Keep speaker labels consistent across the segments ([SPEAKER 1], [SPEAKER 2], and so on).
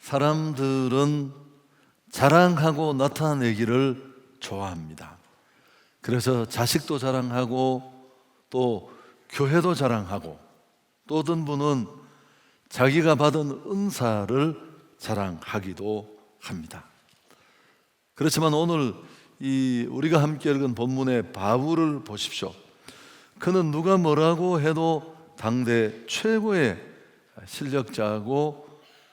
[SPEAKER 1] 사람들은 자랑하고 나타내기를 좋아합니다. 그래서 자식도 자랑하고 또 교회도 자랑하고 또 어떤 분은 자기가 받은 은사를 자랑하기도 합니다. 그렇지만 오늘 우리가 함께 읽은 본문의 바울을 보십시오. 그는 누가 뭐라고 해도 당대 최고의 실력자고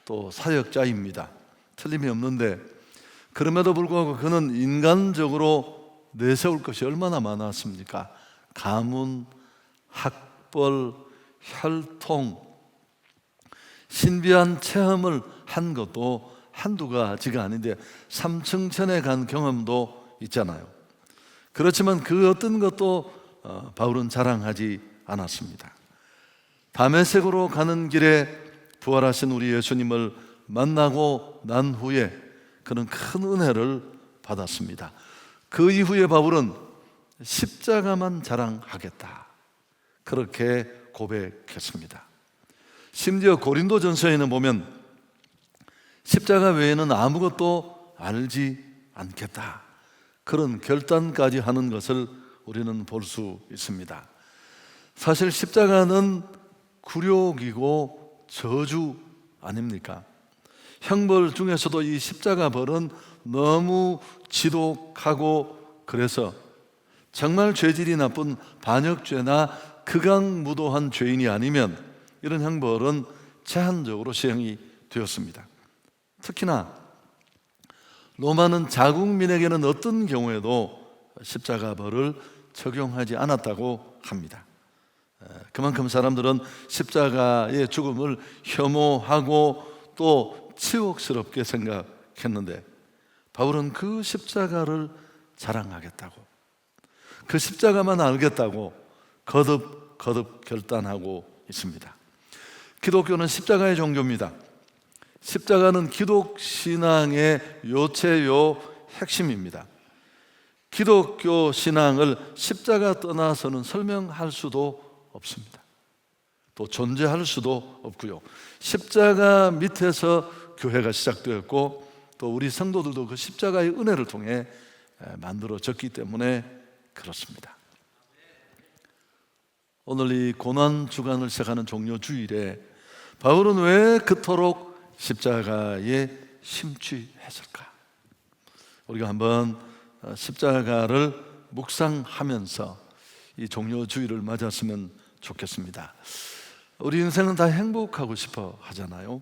[SPEAKER 1] 또 사역자입니다. 틀림이 없는데 그럼에도 불구하고 그는 인간적으로 내세울 것이 얼마나 많았습니까? 가문, 학벌, 혈통, 신비한 체험을 한 것도 한두 가지가 아닌데 삼층천에 간 경험도 있잖아요. 그렇지만 그 어떤 것도 바울은 자랑하지 않았습니다. 다메섹으로 가는 길에 부활하신 우리 예수님을 만나고 난 후에 그는 큰 은혜를 받았습니다. 그 이후에 바울은 십자가만 자랑하겠다, 그렇게 고백했습니다. 심지어 고린도전서에는 보면 십자가 외에는 아무것도 알지 않겠다, 그런 결단까지 하는 것을 우리는 볼 수 있습니다. 사실 십자가는 굴욕이고 저주 아닙니까? 형벌 중에서도 이 십자가 벌은 너무 지독하고 그래서 정말 죄질이 나쁜 반역죄나 극악무도한 죄인이 아니면 이런 형벌은 제한적으로 시행이 되었습니다. 특히나 로마는 자국민에게는 어떤 경우에도 십자가 벌을 적용하지 않았다고 합니다. 그만큼 사람들은 십자가의 죽음을 혐오하고 또 치욕스럽게 생각했는데 바울은 그 십자가를 자랑하겠다고, 그 십자가만 알겠다고 거듭 결단하고 있습니다. 기독교는 십자가의 종교입니다. 십자가는 기독 신앙의 요체요 핵심입니다. 기독교 신앙을 십자가 떠나서는 설명할 수도 없습니다. 또 존재할 수도 없고요. 십자가 밑에서 교회가 시작되었고 또 우리 성도들도 그 십자가의 은혜를 통해 만들어졌기 때문에 그렇습니다. 오늘 이 고난 주간을 시작하는 종료 주일에 바울은 왜 그토록 십자가에 심취했을까? 우리가 한번 십자가를 묵상하면서 이 종료 주일을 맞았으면 좋겠습니다. 우리 인생은 다 행복하고 싶어 하잖아요.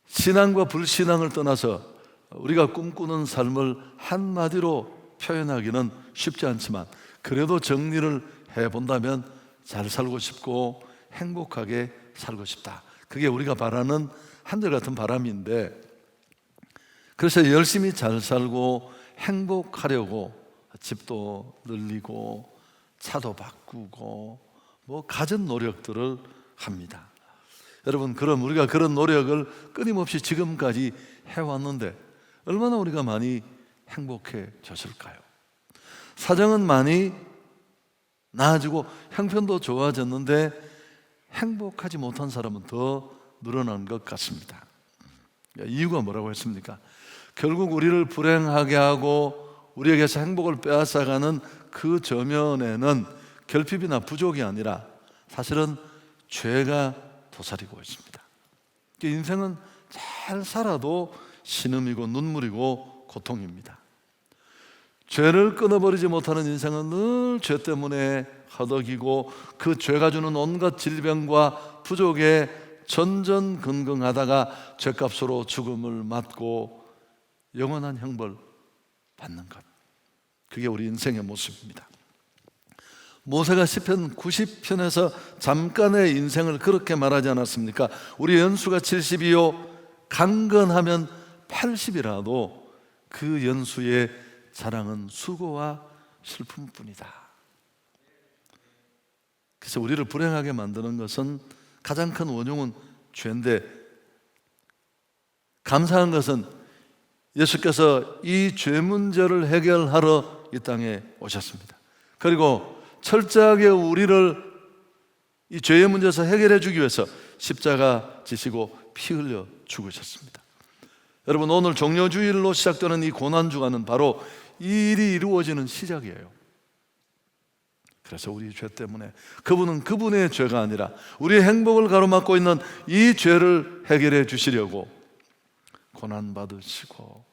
[SPEAKER 1] 신앙과 불신앙을 떠나서 우리가 꿈꾸는 삶을 한마디로 표현하기는 쉽지 않지만 그래도 정리를 해본다면 잘 살고 싶고 행복하게 살고 싶다, 그게 우리가 바라는 한결같은 바람인데, 그래서 열심히 잘 살고 행복하려고 집도 늘리고 차도 바꾸고 갖은 노력들을 합니다. 여러분, 그럼 우리가 그런 노력을 끊임없이 지금까지 해왔는데 얼마나 우리가 많이 행복해졌을까요? 사정은 많이 나아지고 형편도 좋아졌는데 행복하지 못한 사람은 더 늘어난 것 같습니다. 이유가 뭐라고 했습니까? 결국 우리를 불행하게 하고 우리에게서 행복을 빼앗아가는 그 저면에는 결핍이나 부족이 아니라 사실은 죄가 도사리고 있습니다. 인생은 잘 살아도 신음이고 눈물이고 고통입니다. 죄를 끊어버리지 못하는 인생은 늘 죄 때문에 허덕이고 그 죄가 주는 온갖 질병과 부족에 전전긍긍하다가 죄값으로 죽음을 맞고 영원한 형벌 받는 것, 그게 우리 인생의 모습입니다. 모세가 시편 90편에서 잠깐의 인생을 그렇게 말하지 않았습니까? 우리 연수가 70이요 강건하면 80이라도 그 연수의 자랑은 수고와 슬픔뿐이다. 그래서 우리를 불행하게 만드는 것은 가장 큰 원흉은 죄인데, 감사한 것은 예수께서 이 죄 문제를 해결하러 이 땅에 오셨습니다. 그리고 철저하게 우리를 이 죄의 문제에서 해결해 주기 위해서 십자가 지시고 피 흘려 죽으셨습니다. 여러분, 오늘 종려주일로 시작되는 이 고난주간은 바로 이 일이 이루어지는 시작이에요. 그래서 우리 죄 때문에 그분은 그분의 죄가 아니라 우리의 행복을 가로막고 있는 이 죄를 해결해 주시려고 고난받으시고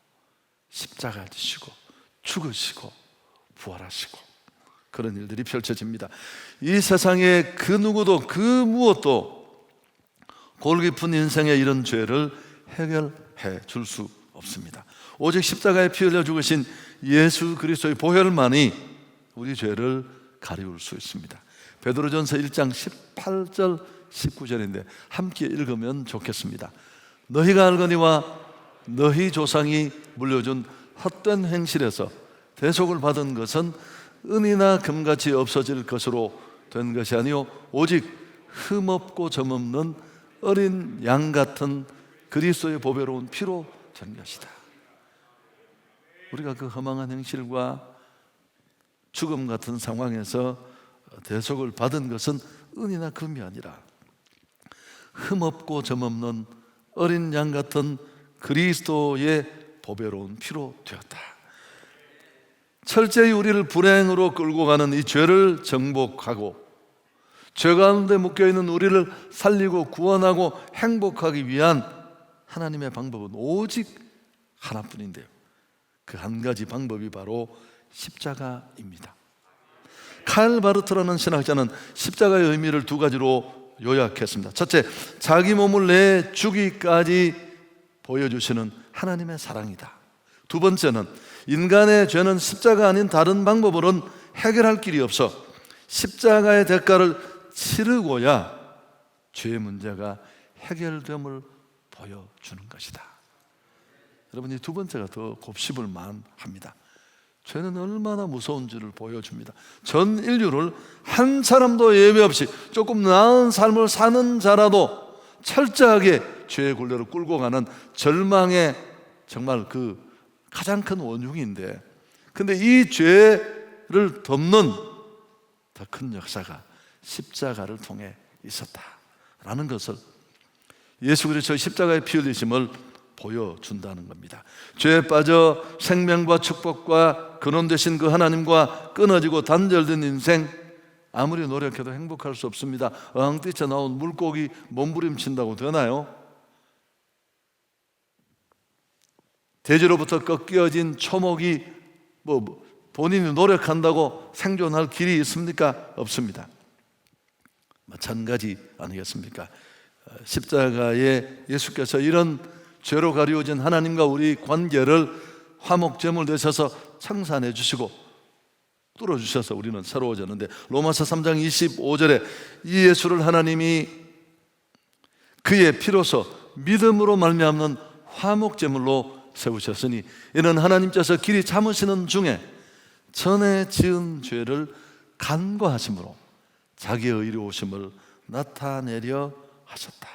[SPEAKER 1] 십자가 지시고 죽으시고 부활하시고 그런 일들이 펼쳐집니다. 이 세상에 그 누구도 그 무엇도 골 깊은 인생의 이런 죄를 해결해 줄 수 없습니다. 오직 십자가에 피 흘려 죽으신 예수 그리스도의 보혈만이 우리 죄를 가리울 수 있습니다. 베드로전서 1장 18절 19절인데 함께 읽으면 좋겠습니다. 너희가 알거니와 너희 조상이 물려준 헛된 행실에서 대속을 받은 것은 은이나 금같이 없어질 것으로 된 것이 아니요 오직 흠없고 점없는 어린 양 같은 그리스도의 보배로운 피로 된 것이다. 우리가 그 허망한 행실과 죽음 같은 상황에서 대속을 받은 것은 은이나 금이 아니라 흠없고 점없는 어린 양 같은 그리스도의 보배로운 피로 되었다. 철저히 우리를 불행으로 끌고 가는 이 죄를 정복하고 죄 가운데 묶여있는 우리를 살리고 구원하고 행복하기 위한 하나님의 방법은 오직 하나뿐인데요, 그 한 가지 방법이 바로 십자가입니다. 칼 바르트라는 신학자는 십자가의 의미를 두 가지로 요약했습니다. 첫째, 자기 몸을 내 주기까지 보여주시는 하나님의 사랑이다. 두 번째는 인간의 죄는 십자가 아닌 다른 방법으로는 해결할 길이 없어 십자가의 대가를 치르고야 죄의 문제가 해결됨을 보여주는 것이다. 여러분, 이 두 번째가 더 곱씹을 만합니다. 죄는 얼마나 무서운지를 보여줍니다. 전 인류를 한 사람도 예외 없이 조금 나은 삶을 사는 자라도 철저하게 죄의 굴레를 끌고 가는 절망의 정말 그 가장 큰 원흉인데, 근데 이 죄를 덮는 더 큰 역사가 십자가를 통해 있었다라는 것을 예수 그리스도의 십자가의 피 흘리심을 보여준다는 겁니다. 죄에 빠져 생명과 축복과 근원 되신 그 하나님과 끊어지고 단절된 인생, 아무리 노력해도 행복할 수 없습니다. 어항 뛰쳐나온 물고기 몸부림친다고 되나요? 돼지로부터 꺾여진 초목이 본인이 노력한다고 생존할 길이 있습니까? 없습니다. 마찬가지 아니겠습니까? 십자가에 예수께서 이런 죄로 가리워진 하나님과 우리 관계를 화목제물 되셔서 청산해 주시고 뚫어주셔서 우리는 새로워졌는데, 로마서 3장 25절에 이 예수를 하나님이 그의 피로서 믿음으로 말미암는 화목제물로 세우셨으니 이는 하나님께서 길이 참으시는 중에 전에 지은 죄를 간과하심으로 자기의 의로우심을 나타내려 하셨다.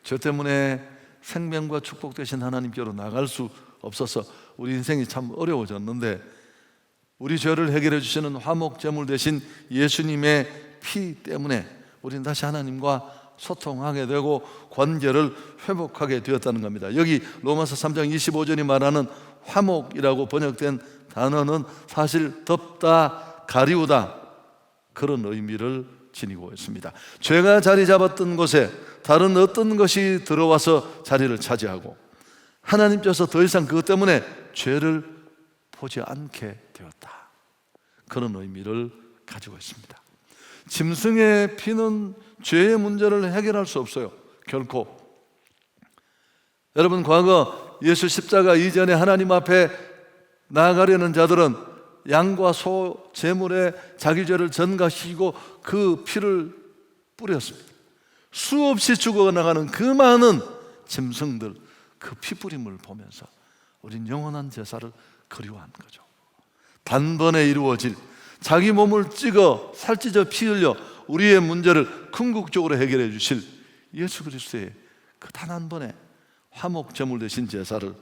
[SPEAKER 1] 죄 때문에 생명과 축복 되신 하나님께로 나갈 수 없어서 우리 인생이 참 어려워졌는데, 우리 죄를 해결해 주시는 화목제물 되신 예수님의 피 때문에 우리는 다시 하나님과 소통하게 되고 관계를 회복하게 되었다는 겁니다. 여기 로마서 3장 25절이 말하는 화목이라고 번역된 단어는 사실 덮다, 가리우다 그런 의미를 지니고 있습니다. 죄가 자리 잡았던 곳에 다른 어떤 것이 들어와서 자리를 차지하고 하나님께서 더 이상 그것 때문에 죄를 보지 않게 되었다, 그런 의미를 가지고 있습니다. 짐승의 피는 죄의 문제를 해결할 수 없어요, 결코. 여러분, 과거 예수 십자가 이전에 하나님 앞에 나아가려는 자들은 양과 소 제물에 자기 죄를 전가시키고 그 피를 뿌렸습니다. 수없이 죽어나가는 그 많은 짐승들, 그 피뿌림을 보면서 우린 영원한 제사를 그리워한 거죠. 단번에 이루어질, 자기 몸을 찍어 살찌져 피 흘려 우리의 문제를 궁극적으로 해결해 주실 예수 그리스도의 그 단 한 번의 화목 제물 되신 제사를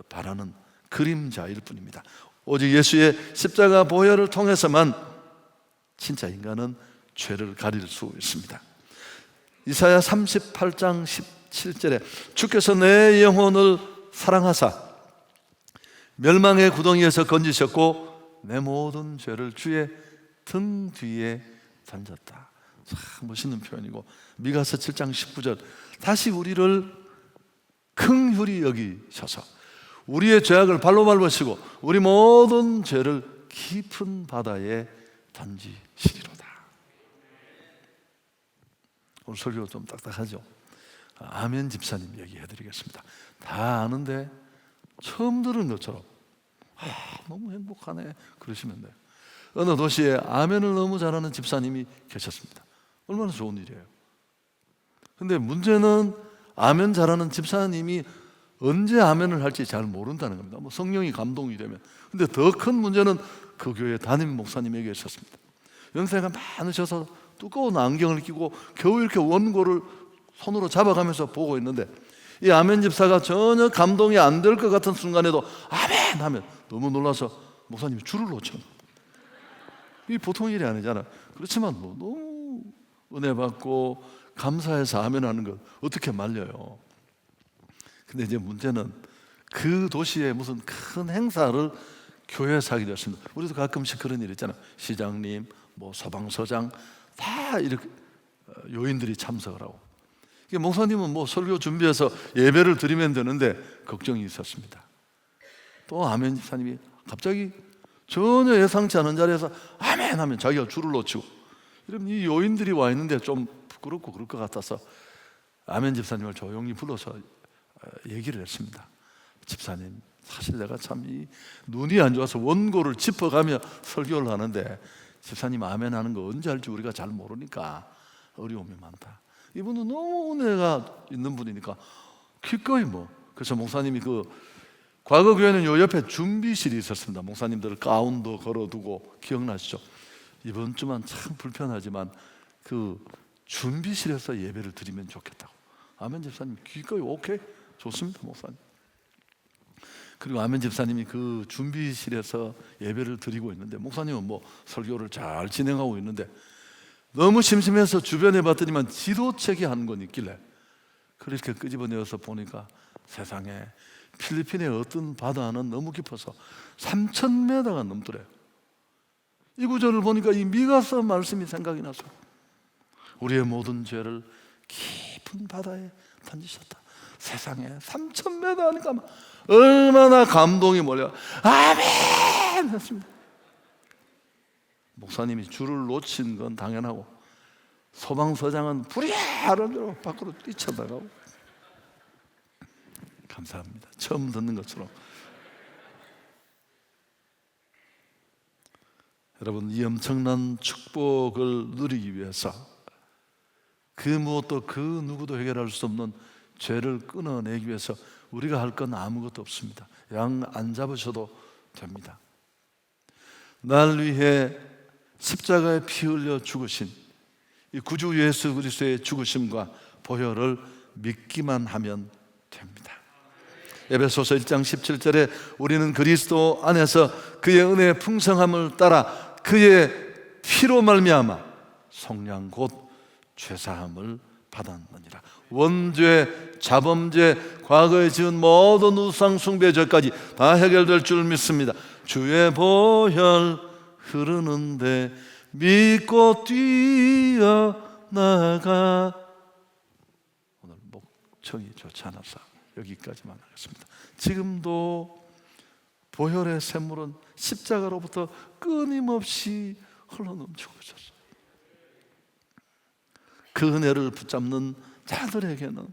[SPEAKER 1] 바라는 그림자일 뿐입니다. 오직 예수의 십자가 보혈을 통해서만 진짜 인간은 죄를 가릴 수 있습니다. 이사야 38장 17절에 주께서 내 영혼을 사랑하사 멸망의 구덩이에서 건지셨고 내 모든 죄를 주의 등 뒤에 던졌다. 참 멋있는 표현이고, 미가서 7장 19절 다시 우리를 긍휼히 여기셔서 우리의 죄악을 발로 밟으시고 우리 모든 죄를 깊은 바다에 던지시리로다. 오늘 설교가 좀 딱딱하죠? 아멘 집사님 얘기해드리겠습니다. 다 아는데 처음 들은 것처럼 너무 행복하네 그러시면 돼요. 어느 도시에 아멘을 너무 잘하는 집사님이 계셨습니다. 얼마나 좋은 일이에요. 근데 문제는 아멘 잘하는 집사님이 언제 아멘을 할지 잘 모른다는 겁니다. 뭐 성령이 감동이 되면. 근데 더 큰 문제는 그 교회 담임 목사님에게 있었습니다. 연세가 많으셔서 두꺼운 안경을 끼고 겨우 이렇게 원고를 손으로 잡아가면서 보고 있는데, 이 아멘 집사가 전혀 감동이 안 될 것 같은 순간에도 아멘 하면 너무 놀라서 목사님이 줄을 놓쳐. 이 보통 일이 아니잖아. 그렇지만 뭐 너무 은혜 받고 감사해서 아멘 하는 것 어떻게 말려요. 근데 이제 문제는 그 도시에 무슨 큰 행사를 교회에서 하게 되었습니다. 우리도 가끔씩 그런 일 있잖아. 시장님, 뭐 서방서장 다 이렇게 요인들이 참석을 하고, 목사님은 뭐 설교 준비해서 예배를 드리면 되는데 걱정이 있었습니다. 또 아멘 집사님이 갑자기 전혀 예상치 않은 자리에서 아멘 하면 자기가 줄을 놓치고, 이러면 이 요인들이 와 있는데 좀 부끄럽고 그럴 것 같아서 아멘 집사님을 조용히 불러서 얘기를 했습니다. 집사님, 사실 내가 참 이 눈이 안 좋아서 원고를 짚어가며 설교를 하는데 집사님 아멘 하는 거 언제 할지 우리가 잘 모르니까 어려움이 많다. 이분은 너무 은혜가 있는 분이니까 기꺼이 뭐. 그래서 목사님이 그 과거 교회는 요 옆에 준비실이 있었습니다. 목사님들 가운도 걸어두고, 기억나시죠? 이번 주만 참 불편하지만 그 준비실에서 예배를 드리면 좋겠다고. 아멘 집사님 기꺼이 오케이 좋습니다 목사님. 그리고 아멘 집사님이 그 준비실에서 예배를 드리고 있는데, 목사님은 뭐 설교를 잘 진행하고 있는데 너무 심심해서 주변에 봤더니만 지도책이 한 권 있길래 그렇게 끄집어내어서 보니까 세상에 필리핀의 어떤 바다는 너무 깊어서 3,000m가 넘더래요. 이 구절을 보니까 이 미가서 말씀이 생각이 나서 우리의 모든 죄를 깊은 바다에 던지셨다. 세상에 3,000m 하니까 얼마나 감동이 몰려 아멘 했습니다. 목사님이 줄을 놓친 건 당연하고 소방서장은 불이야라는 대로 밖으로 뛰쳐나가고. 감사합니다. 처음 듣는 것처럼. 여러분, 이 엄청난 축복을 누리기 위해서 그 무엇도 그 누구도 해결할 수 없는 죄를 끊어내기 위해서 우리가 할 건 아무것도 없습니다. 양 안 잡으셔도 됩니다. 날 위해 십자가에 피 흘려 죽으신 이 구주 예수 그리스도의 죽으심과 보혈을 믿기만 하면 됩니다. 에베소서 1장 17절에 우리는 그리스도 안에서 그의 은혜의 풍성함을 따라 그의 피로 말미암아 속량 곧 죄사함을 받았느니라. 원죄, 자범죄, 과거에 지은 모든 우상 숭배 죄까지 다 해결될 줄 믿습니다. 주의 보혈 흐르는데 믿고 뛰어나가. 오늘 목청이 좋지 않아서 여기까지만 하겠습니다. 지금도 보혈의 샘물은 십자가로부터 끊임없이 흘러넘치고 있었어요. 그 은혜를 붙잡는 자들에게는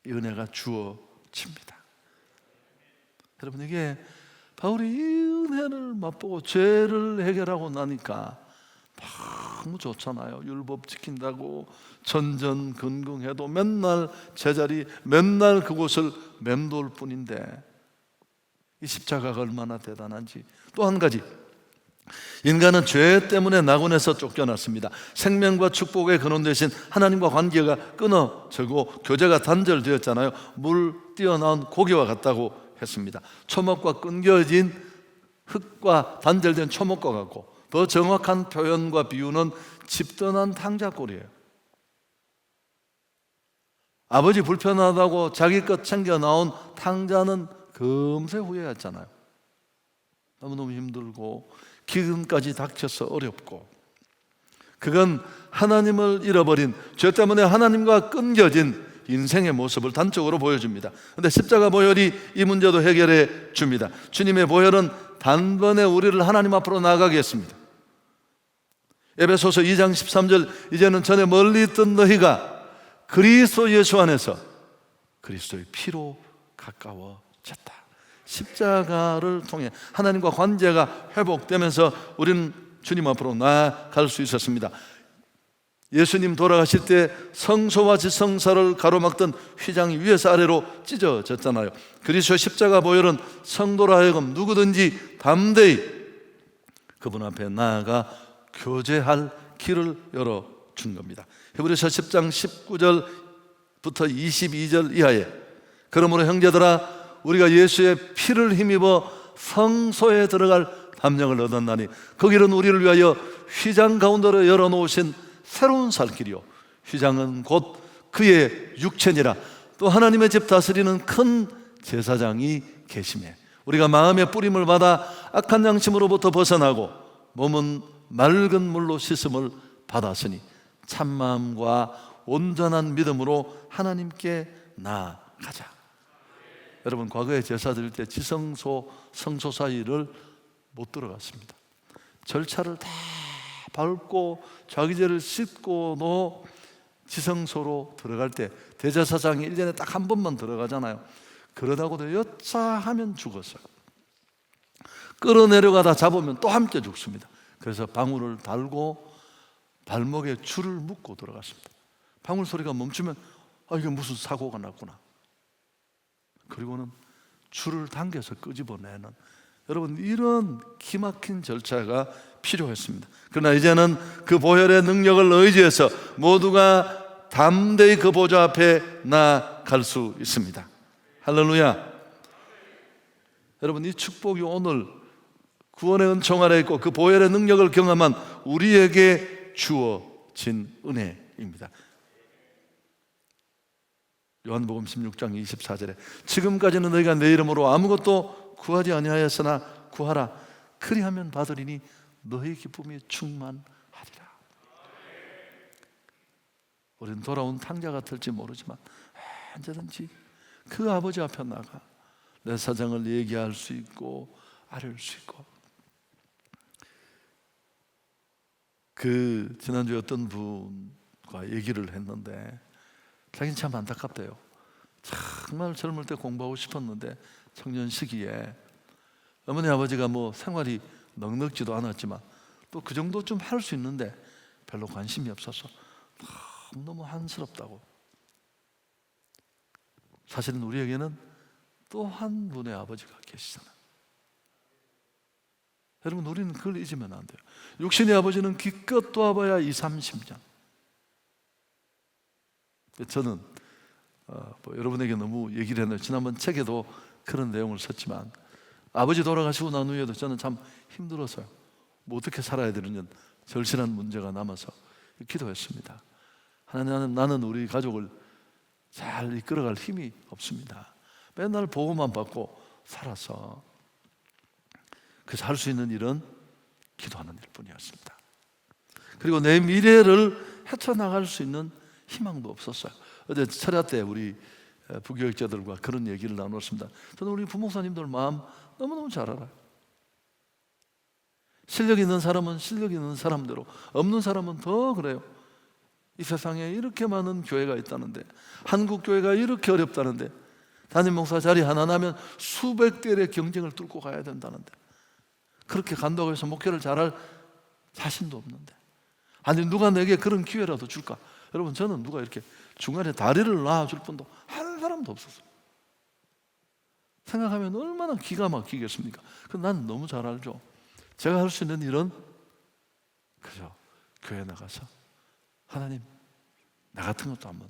[SPEAKER 1] 이 은혜가 주어집니다. 여러분, 이게 바울이 이 은혜를 맛보고 죄를 해결하고 나니까 너무 좋잖아요. 율법 지킨다고 전전긍긍해도 맨날 제자리, 맨날 그곳을 맴돌 뿐인데 이 십자가가 얼마나 대단한지. 또 한 가지, 인간은 죄 때문에 낙원에서 쫓겨났습니다. 생명과 축복의 근원 되신 하나님과 관계가 끊어지고 교제가 단절되었잖아요. 물 띄어나온 고기와 같다고 했습니다. 초목과 끊겨진 흙과 단절된 초목과 같고, 더 정확한 표현과 비유는 집 떠난 탕자골이에요. 아버지 불편하다고 자기 것 챙겨 나온 탕자는 금세 후회했잖아요. 너무너무 힘들고 기근까지 닥쳐서 어렵고, 그건 하나님을 잃어버린, 죄 때문에 하나님과 끊겨진 인생의 모습을 단적으로 보여줍니다. 그런데 십자가 보혈이 이 문제도 해결해 줍니다. 주님의 보혈은 단번에 우리를 하나님 앞으로 나가게 했습니다. 에베소서 2장 13절, 이제는 전에 멀리 있던 너희가 그리스도 예수 안에서 그리스도의 피로 가까워졌다. 십자가를 통해 하나님과 관계가 회복되면서 우리는 주님 앞으로 나아갈 수 있었습니다. 예수님 돌아가실 때 성소와 지성소를 가로막던 휘장이 위에서 아래로 찢어졌잖아요. 그리스도의 십자가 보혈은 성도로 하여금 누구든지 담대히 그분 앞에 나아가 교제할 길을 열어준 겁니다. 히브리서 10장 19절부터 22절 이하에, 그러므로 형제들아 우리가 예수의 피를 힘입어 성소에 들어갈 담력을 얻었나니 그 길은 우리를 위하여 휘장 가운데로 열어놓으신 새로운 살 길이요, 휘장은 곧 그의 육체니라. 또 하나님의 집 다스리는 큰 제사장이 계시매 우리가 마음의 뿌림을 받아 악한 양심으로부터 벗어나고 몸은 맑은 물로 씻음을 받았으니 참마음과 온전한 믿음으로 하나님께 나아가자. 여러분, 과거에 제사 드릴 때 지성소, 성소 사이를 못 들어갔습니다. 절차를 다 밟고 자기죄를 씻고도 지성소로 들어갈 때 대제사장이 1년에 딱 한 번만 들어가잖아요. 그러다고도 여차하면 죽었어요. 끌어내려가다 잡으면 또 함께 죽습니다. 그래서 방울을 달고 발목에 줄을 묶고 들어갔습니다. 방울 소리가 멈추면 이게 무슨 사고가 났구나. 그리고는 줄을 당겨서 끄집어내는, 여러분, 이런 기막힌 절차가 필요했습니다. 그러나 이제는 그 보혈의 능력을 의지해서 모두가 담대히 그 보좌 앞에 나아갈 수 있습니다. 할렐루야. 여러분, 이 축복이 오늘 구원의 은총 아래 있고 그 보혈의 능력을 경험한 우리에게 주어진 은혜입니다. 요한복음 16장 24절에 지금까지는 너희가 내 이름으로 아무것도 구하지 아니하였으나 구하라 그리하면 받으리니 너희 기쁨이 충만하리라. 우리는 돌아온 탕자 같을지 모르지만 언제든지 그 아버지 앞에 나가 내 사정을 얘기할 수 있고 아뢰 수 있고. 지난주에 어떤 분과 얘기를 했는데 자기는 참 안타깝대요. 정말 젊을 때 공부하고 싶었는데 청년 시기에 어머니 아버지가 생활이 넉넉지도 않았지만 또 그 정도 좀 할 수 있는데 별로 관심이 없어서 너무 한스럽다고. 사실은 우리에게는 또 한 분의 아버지가 계시잖아요. 여러분, 우리는 그걸 잊으면 안 돼요. 육신의 아버지는 기껏 도와봐야 20-30년. 저는 여러분에게 너무 얘기를 했는데 지난번 책에도 그런 내용을 썼지만 아버지 돌아가시고 난 후에도 저는 참 힘들었어요. 어떻게 살아야 되느냐 절실한 문제가 남아서 기도했습니다. 하나님, 나는 우리 가족을 잘 이끌어갈 힘이 없습니다. 맨날 보고만 받고 살아서 그래서 할 수 있는 일은 기도하는 일뿐이었습니다. 그리고 내 미래를 헤쳐나갈 수 있는 희망도 없었어요. 어제 철야 때 우리 부교육자들과 그런 얘기를 나눴습니다. 저는 우리 부목사님들 마음 너무너무 잘 알아요. 실력 있는 사람은 실력 있는 사람대로, 없는 사람은 더 그래요. 이 세상에 이렇게 많은 교회가 있다는데, 한국 교회가 이렇게 어렵다는데, 담임 목사 자리 하나 나면 수백 대의 경쟁을 뚫고 가야 된다는데, 그렇게 간다고 해서 목회를 잘할 자신도 없는데, 아니 누가 내게 그런 기회라도 줄까? 여러분, 저는 누가 이렇게 중간에 다리를 놔줄 분도 한 사람도 없었어요. 생각하면 얼마나 기가 막히겠습니까? 근데 나는 너무 잘 알죠. 제가 할 수 있는 일은 그죠, 교회 나가서 하나님, 나 같은 것도 한번,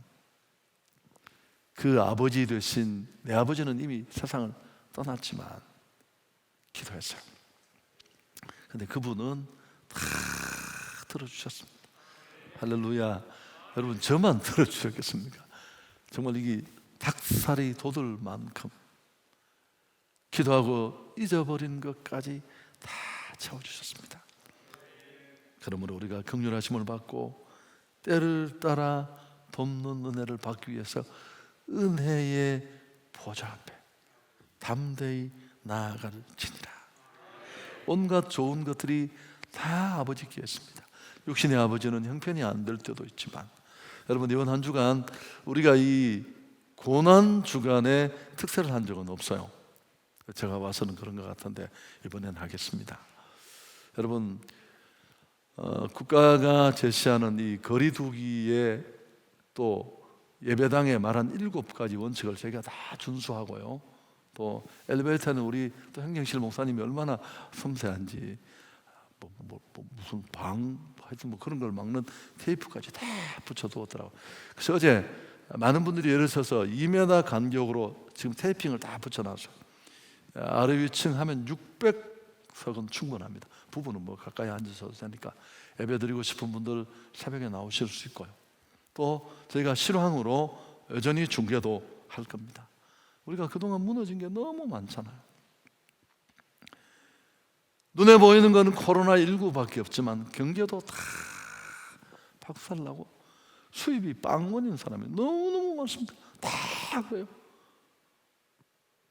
[SPEAKER 1] 그 아버지 되신 내 아버지는 이미 세상을 떠났지만 기도했어요. 근데 그분은 다 들어주셨습니다. 할렐루야. 여러분, 저만 들어주셨겠습니까? 정말 이게 닭살이 돋을 만큼 기도하고 잊어버린 것까지 다 채워주셨습니다. 그러므로 우리가 긍휼하심을 받고 때를 따라 돕는 은혜를 받기 위해서 은혜의 보좌 앞에 담대히 나아갈지니라. 온갖 좋은 것들이 다 아버지께 있습니다. 육신의 아버지는 형편이 안 될 때도 있지만, 여러분 이번 한 주간 우리가 이 고난 주간에 특세를 한 적은 없어요. 제가 와서는 그런 것 같은데 이번엔 하겠습니다. 여러분 국가가 제시하는 이 거리두기에 또 예배당에 말한 7가지 원칙을 저희가 다 준수하고요. 또 엘리베이터는 우리 또 행정실 목사님이 얼마나 섬세한지 무슨 하여튼 그런 걸 막는 테이프까지 다 붙여두었더라고요. 그래서 어제 많은 분들이 예를 들어서 2m 간격으로 지금 테이핑을 다 붙여놨어요. 아래 위층 하면 600석은 충분합니다. 부부는 뭐 가까이 앉으셔도 되니까 예배 드리고 싶은 분들 새벽에 나오실 수 있고요. 또 저희가 실황으로 여전히 중계도 할 겁니다. 우리가 그동안 무너진 게 너무 많잖아요. 눈에 보이는 것은 코로나19밖에 없지만 경제도 다 박살나고 수입이 빵원인 사람이 너무너무 많습니다. 다 그래요.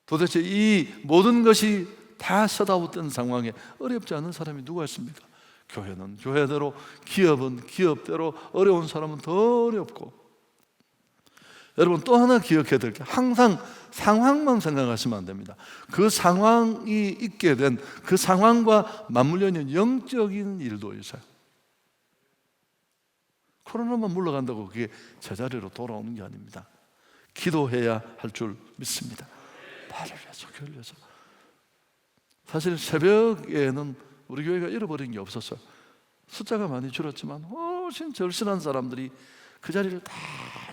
[SPEAKER 1] 도대체 이 모든 것이 다 셧아웃된 상황에 어렵지 않은 사람이 누가 있습니까? 교회는 교회대로, 기업은 기업대로, 어려운 사람은 더 어렵고. 여러분 또 하나 기억해야 될 게, 항상 상황만 생각하시면 안 됩니다. 그 상황이 있게 된 그 상황과 맞물려 있는 영적인 일도 있어요. 코로나만 물러간다고 그게 제자리로 돌아오는 게 아닙니다. 기도해야 할 줄 믿습니다. 나를 위해서, 교회를 위해서. 사실 새벽에는 우리 교회가 잃어버린 게 없었어요. 숫자가 많이 줄었지만 훨씬 절실한 사람들이 그 자리를 다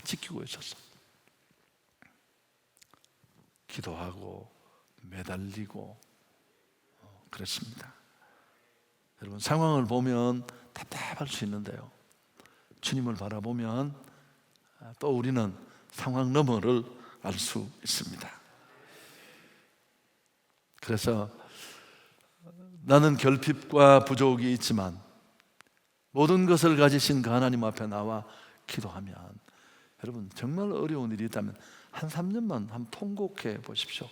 [SPEAKER 1] 지키고 있었어요. 기도하고 매달리고 그랬습니다. 여러분 상황을 보면 답답할 수 있는데요, 주님을 바라보면 또 우리는 상황 너머를 알 수 있습니다. 그래서 나는 결핍과 부족이 있지만 모든 것을 가지신 그 하나님 앞에 나와 기도하면, 여러분 정말 어려운 일이 있다면 한 3년만 한번 통곡해 보십시오.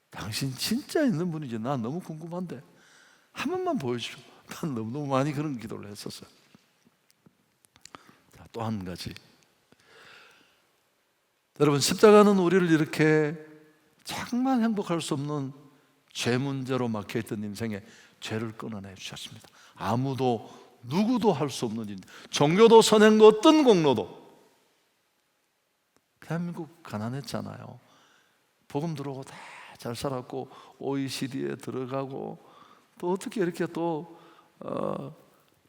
[SPEAKER 1] 당신 진짜 있는 분이지? 나 너무 궁금한데 한 번만 보여주십시오. 난 너무 많이 그런 기도를 했었어요. 또 한 가지, 여러분 십자가는 우리를 이렇게 정말 행복할 수 없는 죄 문제로 막혀있던 인생에 죄를 끊어내 주셨습니다. 아무도 누구도 할 수 없는 일, 종교도 선행도 어떤 공로도. 대한민국 가난했잖아요. 복음 들어오고 다 잘 살았고 OECD에 들어가고 또 어떻게 이렇게 또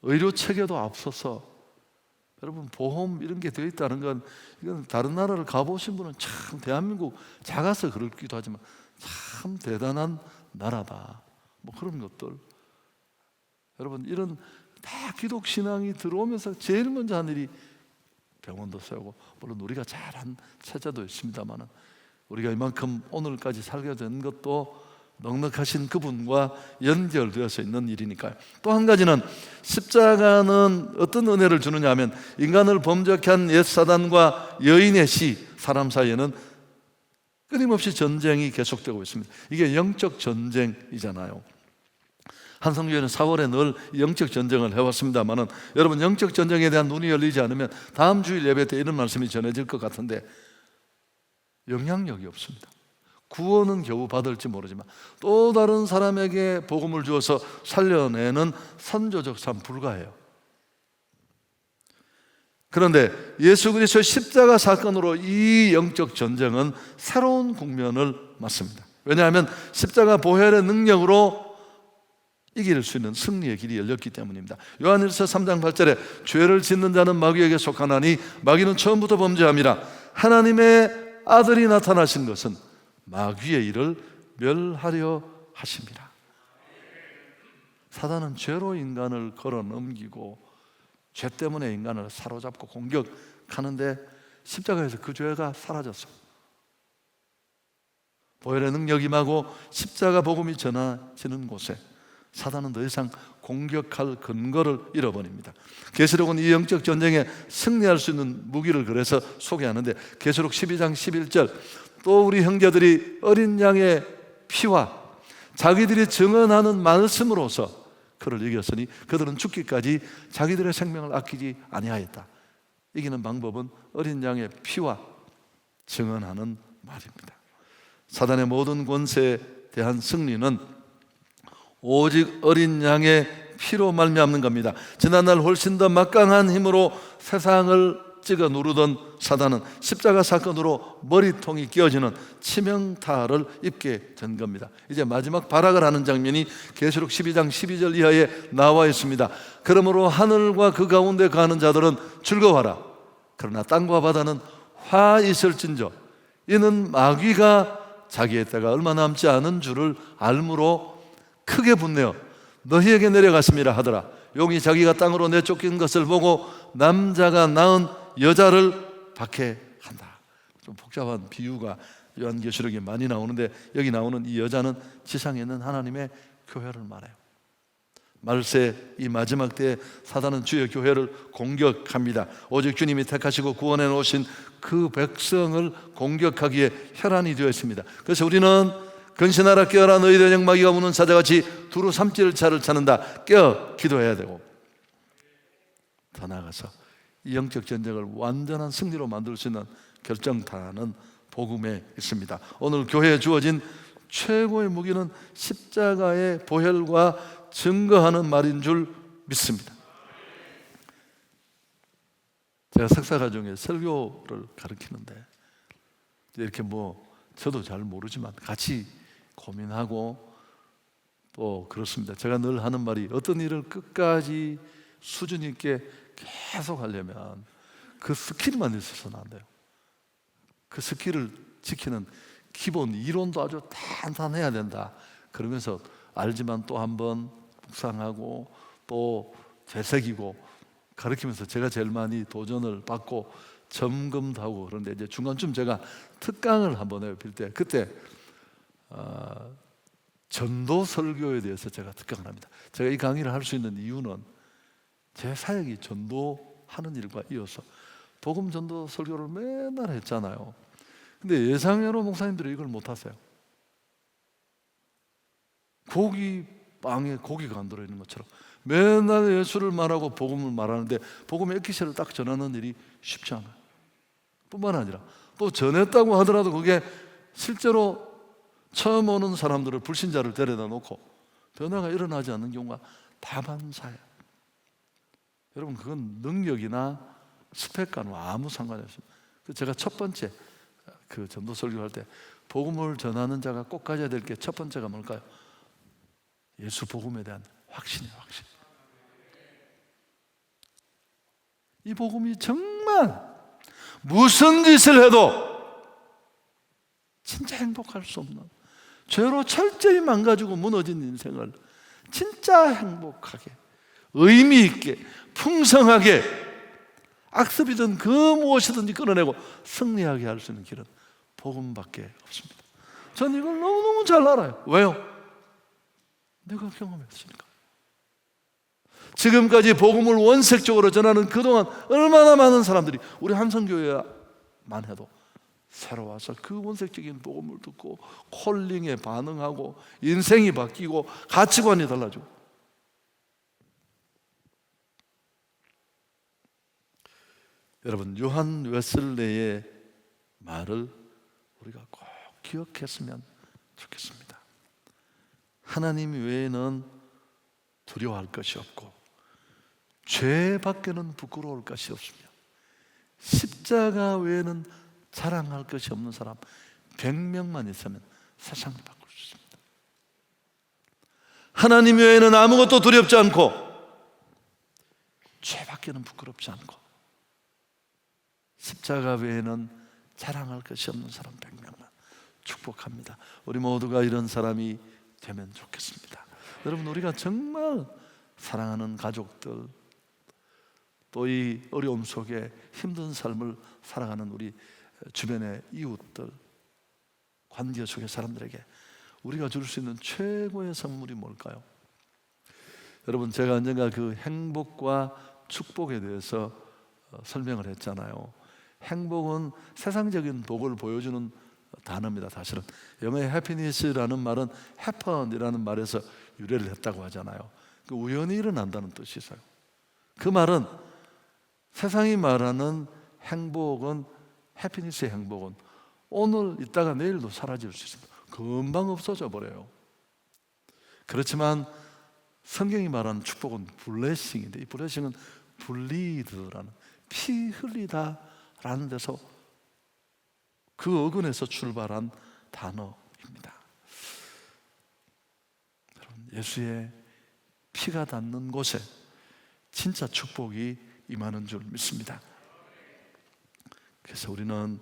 [SPEAKER 1] 의료 체계도 앞서서, 여러분 보험 이런 게 되어 있다는 건, 이건 다른 나라를 가보신 분은 참 대한민국 작아서 그렇기도 하지만 참 대단한 나라다, 뭐 그런 것들. 여러분 이런 다 기독 신앙이 들어오면서 제일 먼저 한 일이 병원도 세우고, 물론 우리가 잘한 체제도 있습니다만은 우리가 이만큼 오늘까지 살게 된 것도 넉넉하신 그분과 연결되어서 있는 일이니까요. 또 한 가지는, 십자가는 어떤 은혜를 주느냐 하면, 인간을 범죄케 한 옛 사단과 여인의 시, 사람 사이에는 끊임없이 전쟁이 계속되고 있습니다. 이게 영적 전쟁이잖아요. 한성교회는 4월에 늘 영적 전쟁을 해왔습니다만은, 여러분 영적 전쟁에 대한 눈이 열리지 않으면 다음 주일 예배 때 이런 말씀이 전해질 것 같은데 영향력이 없습니다. 구원은 겨우 받을지 모르지만 또 다른 사람에게 복음을 주어서 살려내는 선조적 삶 불가해요. 그런데 예수 그리스도의 십자가 사건으로 이 영적 전쟁은 새로운 국면을 맞습니다. 왜냐하면 십자가 보혈의 능력으로 이길 수 있는 승리의 길이 열렸기 때문입니다. 요한일서 3장 8절에 죄를 짓는 자는 마귀에게 속하나니 마귀는 처음부터 범죄함이라. 하나님의 아들이 나타나신 것은 마귀의 일을 멸하려 하심이라. 사단은 죄로 인간을 걸어 넘기고 죄 때문에 인간을 사로잡고 공격하는데, 십자가에서 그 죄가 사라졌어. 보혈의 능력이 임하고 십자가 복음이 전해지는 곳에 사단은 더 이상 공격할 근거를 잃어버립니다. 계시록은 이 영적 전쟁에 승리할 수 있는 무기를 그래서 소개하는데, 계시록 12장 11절, 또 우리 형제들이 어린 양의 피와 자기들이 증언하는 말씀으로서 그를 이겼으니 그들은 죽기까지 자기들의 생명을 아끼지 아니하였다. 이기는 방법은 어린 양의 피와 증언하는 말입니다. 사단의 모든 권세에 대한 승리는 오직 어린 양의 피로 말미암는 겁니다. 지난날 훨씬 더 막강한 힘으로 세상을 찍어 누르던 사단은 십자가 사건으로 머리통이 끼어지는 치명타를 입게 된 겁니다. 이제 마지막 발악을 하는 장면이 계시록 12장 12절 이하에 나와 있습니다. 그러므로 하늘과 그 가운데 가는 자들은 즐거워하라. 그러나 땅과 바다는 화 있을진저 이는 마귀가 자기의 때가 얼마 남지 않은 줄을 알므로 크게 분내어 너희에게 내려갔음이라 하더라. 용이 자기가 땅으로 내쫓긴 것을 보고 남자가 낳은 여자를 박해한다. 좀 복잡한 비유가 요한계시록에 많이 나오는데, 여기 나오는 이 여자는 지상에 있는 하나님의 교회를 말해요. 말세 이 마지막 때에 사단은 주의 교회를 공격합니다. 오직 주님이 택하시고 구원해 놓으신 그 백성을 공격하기에 혈안이 되어 있습니다. 그래서 우리는 근신하라 깨어라 너희들 영마귀가 무는 사자같이 두루 삼칠 차를 찾는다. 깨어 기도해야 되고, 더 나아가서 이 영적 전쟁을 완전한 승리로 만들 수 있는 결정타는 복음에 있습니다. 오늘 교회에 주어진 최고의 무기는 십자가의 보혈과 증거하는 말인 줄 믿습니다. 제가 석사과정에 설교를 가르치는데 이렇게 저도 잘 모르지만 같이 고민하고 또 그렇습니다. 제가 늘 하는 말이, 어떤 일을 끝까지 수준 있게 계속 하려면 그 스킬만 있어서는 안 돼요. 그 스킬을 지키는 기본 이론도 아주 탄탄해야 된다. 그러면서 알지만 또 한번 묵상하고 또 되새기고 가르치면서 제가 제일 많이 도전을 받고 점검도 하고, 그런데 이제 중간쯤 제가 특강을 한번 해요. 빌 때 그때 전도 설교에 대해서 제가 특강을 합니다. 제가 이 강의를 할 수 있는 이유는 제 사역이 전도하는 일과 이어서 복음 전도 설교를 맨날 했잖아요. 근데 예상외로 목사님들이 이걸 못 하세요. 빵에 고기가 안 들어있는 것처럼 맨날 예수를 말하고 복음을 말하는데 복음의 에키시를 딱 전하는 일이 쉽지 않아요. 뿐만 아니라 또 전했다고 하더라도 그게 실제로 처음 오는 사람들을, 불신자를 데려다 놓고 변화가 일어나지 않는 경우가 다반사예요. 여러분, 그건 능력이나 스펙과는 아무 상관이 없습니다. 제가 첫 번째 그 전도 설교할 때 복음을 전하는 자가 꼭 가져야 될 게 첫 번째가 뭘까요? 예수 복음에 대한 확신이에요. 확신. 이 복음이 정말 무슨 짓을 해도 진짜 행복할 수 없는, 죄로 철저히 망가지고 무너진 인생을 진짜 행복하게, 의미 있게, 풍성하게, 악습이든 그 무엇이든지 끌어내고 승리하게 할 수 있는 길은 복음밖에 없습니다. 저는 이걸 너무너무 잘 알아요. 왜요? 내가 경험했으니까. 지금까지 복음을 원색적으로 전하는 그동안 얼마나 많은 사람들이 우리 한성교회만 해도 새로 와서 그 원색적인 복음을 듣고 콜링에 반응하고 인생이 바뀌고 가치관이 달라지고. 여러분, 요한 웨슬레의 말을 우리가 꼭 기억했으면 좋겠습니다. 하나님 외에는 두려워할 것이 없고 죄밖에는 부끄러울 것이 없으며 십자가 외에는 자랑할 것이 없는 사람 100명만 있으면 세상을 바꿀 수 있습니다. 하나님 외에는 아무것도 두렵지 않고 죄밖에는 부끄럽지 않고 십자가 외에는 자랑할 것이 없는 사람 100명만 축복합니다. 우리 모두가 이런 사람이 되면 좋겠습니다. 여러분, 우리가 정말 사랑하는 가족들, 또 이 어려움 속에 힘든 삶을 살아가는 우리 주변의 이웃들, 관계 속의 사람들에게 우리가 줄 수 있는 최고의 선물이 뭘까요? 여러분, 제가 언젠가 그 행복과 축복에 대해서 설명을 했잖아요. 행복은 세상적인 복을 보여주는 단어입니다. 사실은 영어의 happiness라는 말은 happen이라는 말에서 유래를 했다고 하잖아요. 그 우연히 일어난다는 뜻이 있어요. 그 말은 세상이 말하는 행복은, happiness의 행복은 오늘 있다가 내일도 사라질 수 있습니다. 금방 없어져 버려요. 그렇지만 성경이 말하는 축복은 blessing인데, 이 blessing은 bleed라는, 피 흘리다 라는 데서, 그 어근에서 출발한 단어입니다. 여러분, 예수의 피가 닿는 곳에 진짜 축복이 임하는 줄 믿습니다. 그래서 우리는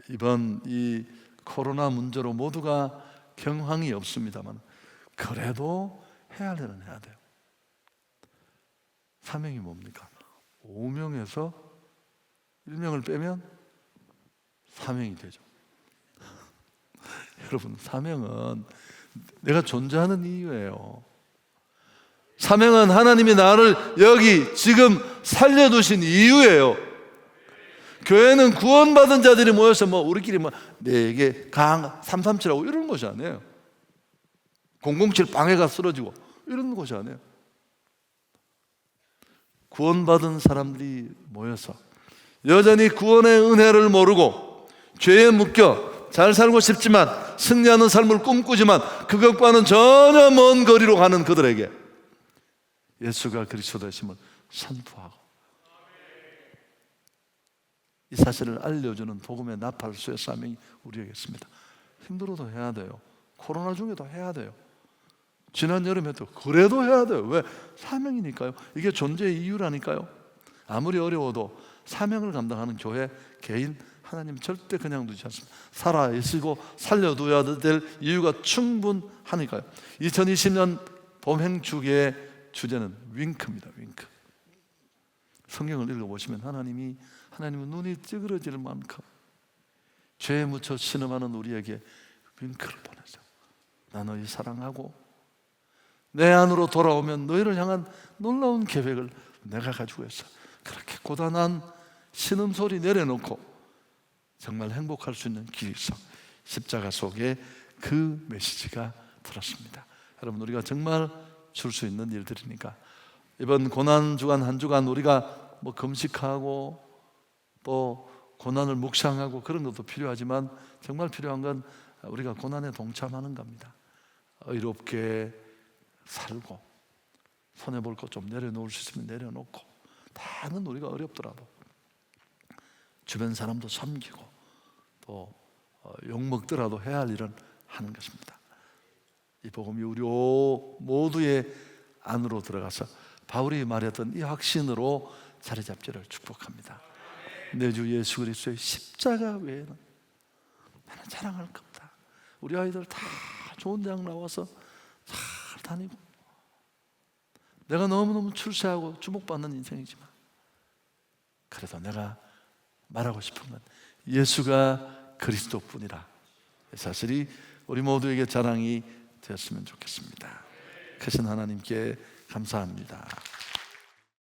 [SPEAKER 1] 이번 이 코로나 문제로 모두가 경황이 없습니다만, 그래도 해야 할 일은 해야 돼요. 사명이 뭡니까? 5명에서 1명을 빼면 사명이 되죠. 여러분, 사명은 내가 존재하는 이유예요. 사명은 하나님이 나를 여기 지금 살려두신 이유예요. 교회는 구원받은 자들이 모여서 우리끼리 4개 강 337하고 이런 것이 아니에요. 007 방해가 쓰러지고 이런 것이 아니에요. 구원받은 사람들이 모여서 여전히 구원의 은혜를 모르고 죄에 묶여 잘 살고 싶지만 승리하는 삶을 꿈꾸지만 그것과는 전혀 먼 거리로 가는 그들에게 예수가 그리스도 되심을 선포하고 이 사실을 알려주는 복음의 나팔수의 사명이 우리에게 있습니다. 힘들어도 해야 돼요. 코로나 중에도 해야 돼요. 지난 여름에도 그래도 해야 돼요. 왜? 사명이니까요. 이게 존재의 이유라니까요. 아무리 어려워도 사명을 감당하는 교회, 개인, 하나님 절대 그냥 두지 않습니다. 살아있고 살려둬야 될 이유가 충분하니까요. 2020년 봄행축의 주제는 윙크입니다. 윙크. 성경을 읽어보시면 하나님은 눈이 찌그러질 만큼 죄에 묻혀 신음하는 우리에게 윙크를 보내죠. 나 너희 사랑하고 내 안으로 돌아오면 너희를 향한 놀라운 계획을 내가 가지고 있어. 그렇게 고단한 신음소리 내려놓고 정말 행복할 수 있는 길이 있어. 십자가 속에 그 메시지가 들었습니다. 여러분, 우리가 정말 줄 수 있는 일들이니까 이번 고난주간 한 주간 우리가 금식하고 또 고난을 묵상하고 그런 것도 필요하지만 정말 필요한 건 우리가 고난에 동참하는 겁니다. 의롭게 살고 손해볼 것 좀 내려놓을 수 있으면 내려놓고, 다는 우리가 어렵더라도 주변 사람도 섬기고 또 욕먹더라도 해야 할 일은 하는 것입니다. 이 복음이 우리 모두의 안으로 들어가서 바울이 말했던 이 확신으로 자리 잡기를 축복합니다. 내 주 예수 그리스도의 십자가 외에는 나는 자랑할 것 없다. 우리 아이들 다 좋은 대학 나와서 잘 다니고 내가 너무너무 출세하고 주목받는 인생이지만 그래도 내가 말하고 싶은 건 예수가 그리스도뿐이라. 이 사실이 우리 모두에게 자랑이 되었으면 좋겠습니다. 크신 하나님께 감사합니다.